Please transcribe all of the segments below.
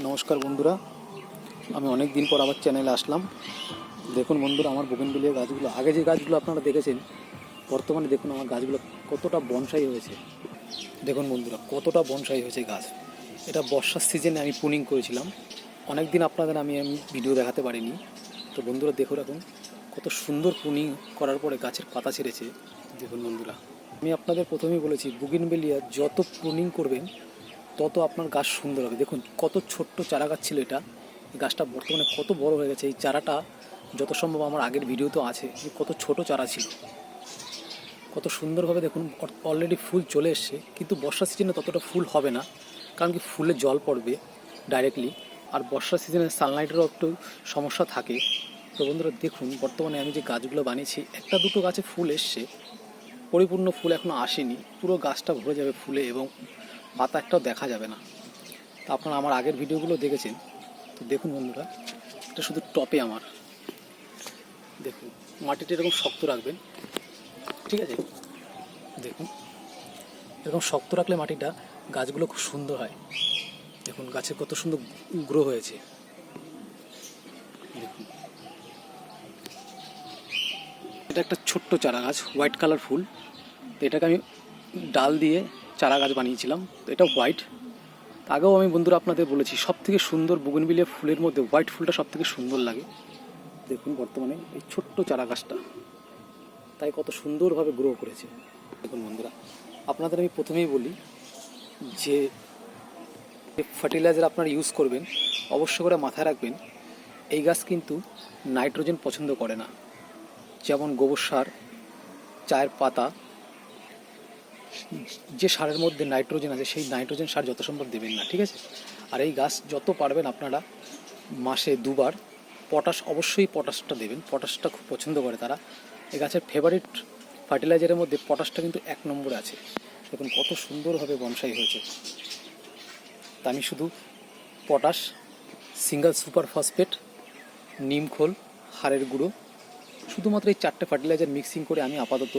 নমস্কার বন্ধুরা, আমি অনেক দিন পর আবার চ্যানেলে আসলাম। দেখুন বন্ধুরা, আমার বোগেনভিলিয়া গাছগুলো, আগে যে গাছগুলো আপনারা দেখেছেন, বর্তমানে দেখুন আমার গাছগুলো কতটা বনসাই হয়েছে। দেখুন বন্ধুরা, কতটা বনসাই হয়েছে গাছ। এটা বর্ষার সিজনে আমি প্রুনিং করেছিলাম। অনেক দিন আপনাদের আমি ভিডিও দেখাতে পারিনি। তো বন্ধুরা দেখুন এখন কত সুন্দর প্রুনিং করার পরে গাছের পাতা ছেড়েছে। দেখুন বন্ধুরা, আমি আপনাদের প্রথমেই বলেছি বোগেনভিলিয়া যত প্রুনিং করবেন তত আপনার গাছ সুন্দর হবে। দেখুন কত ছোট্ট চারা গাছ ছিল এটা, এই গাছটা বর্তমানে কত বড় হয়ে গেছে। এই চারাটা যত সম্ভব আমার আগের ভিডিও তো আছে, কত ছোট চারা ছিল, কত সুন্দরভাবে দেখুন অলরেডি ফুল চলে এসছে। কিন্তু বর্ষা সিজনে ততটা ফুল হবে না, কারণ কি ফুলে জল পড়বে ডাইরেক্টলি, আর বর্ষা সিজনে সানলাইটেরও একটু সমস্যা থাকে। তো বন্ধুরা দেখুন, বর্তমানে আমি যে গাছগুলো বানিয়েছি, একটা দুটো গাছে ফুল এসছে, পরিপূর্ণ ফুল এখনও আসেনি। পুরো গাছটা ভরে যাবে ফুলে এবং পাতা একটাও দেখা যাবে না। তা আপনারা আমার আগের ভিডিওগুলো দেখেছেন। তো দেখুন বন্ধুরা, এটা শুধু টপে আমার। দেখুন মাটিটা এরকম শক্ত রাখবেন, ঠিক আছে? দেখুন এরকম শক্ত রাখলে মাটিটা গাছগুলো খুব সুন্দর হয়। দেখুন গাছে কত সুন্দর গ্রো হয়েছে। দেখুন এটা একটা ছোট্ট চারা গাছ, হোয়াইট কালার ফুল। তো এটাকে আমি ডাল দিয়ে চারা গাছ বানিয়েছিলাম। তো এটা হোয়াইট। আগেও আমি বন্ধুরা আপনাদের বলেছি, সব থেকে সুন্দর বোগেনভিলিয়া ফুলের মধ্যে হোয়াইট ফুলটা সব থেকে সুন্দর লাগে। দেখুন বর্তমানে এই ছোট্ট চারা গাছটা তাই কত সুন্দরভাবে গ্রো করেছে। দেখুন বন্ধুরা, আপনাদের আমি প্রথমেই বলি যে ফার্টিলাইজার আপনারা ইউজ করবেন, অবশ্য করে মাথায় রাখবেন এই গাছ কিন্তু নাইট্রোজেন পছন্দ করে না। যেমন গোবর সার, চায়ের পাতা, যে সারের মধ্যে নাইট্রোজেন আছে সেই নাইট্রোজেন সার যত সম্ভব দেবেন না, ঠিক আছে? আর এই গাছ যত পারবেন আপনারা মাসে দুবার পটাশ, অবশ্যই পটাশটা দেবেন। পটাশটা খুব পছন্দ করে তারা। এই গাছের ফেভারিট ফার্টিলাইজারের মধ্যে পটাশটা কিন্তু 1 নম্বরে আছে। দেখুন কত সুন্দরভাবে বনসাই হয়েছে। তা আমি শুধু পটাশ, সিঙ্গেল সুপার ফসফেট, নিমখোল, হাড়ের গুঁড়ো, শুধুমাত্র এই 4টে ফার্টিলাইজার মিক্সিং করে আমি আপাতত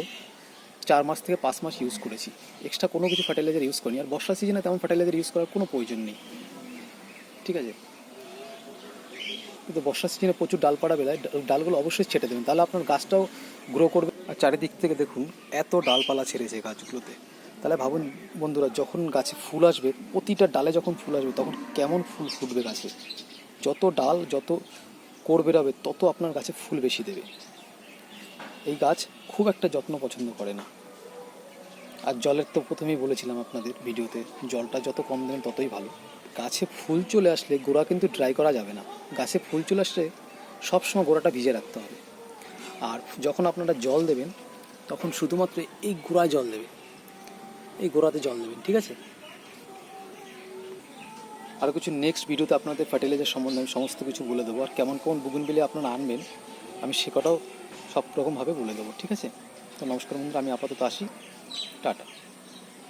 4 মাস থেকে 5 মাস ইউজ করেছি। এক্সট্রা কোনো কিছু ফার্টিলাইজার ইউজ করিনি। আর বর্ষা সিজনে তেমন ফার্টিলাইজার ইউজ করার কোনো প্রয়োজন নেই, ঠিক আছে? কিন্তু বর্ষা সিজনে প্রচুর ডালপাড়া বেলায় ডালগুলো অবশ্যই ছেটে দেবেন, তাহলে আপনার গাছটাও গ্রো করবে। আর চারিদিক থেকে দেখুন এত ডালপালা ছেড়েছে গাছগুলোতে। তাহলে ভাবুন বন্ধুরা, যখন গাছে ফুল আসবে, প্রতিটা ডালে যখন ফুল আসবে তখন কেমন ফুল ফুটবে গাছে। যত ডাল যত কোড় বেরোবে তত আপনার গাছে ফুল বেশি দেবে। এই গাছ খুব একটা যত্ন পছন্দ করে না। আর জলের তো প্রথমেই বলেছিলাম আপনাদের ভিডিওতে, জলটা যত কম দেবেন ততই ভালো। গাছে ফুল চলে আসলে গোড়া কিন্তু ড্রাই করা যাবে না। গাছে ফুল চলে আসলে সবসময় গোড়াটা ভিজে রাখতে হবে। আর যখন আপনারা জল দেবেন তখন শুধুমাত্র এই গোড়ায় জল দেবেন, এই গোড়াতে জল দেবেন, ঠিক আছে? আর কিছু নেক্সট ভিডিওতে আপনাদের ফার্টিলাইজার সম্বন্ধে আমি সমস্ত কিছু বলে দেবো। আর কেমন কেমন বোগেনভিলিয়া আপনারা আনবেন আমি সে কটাও সব রকমভাবে বলে দেবো, ঠিক আছে? তো নমস্কার বন্ধুরা, আমি আপাতত আসি, টাটা।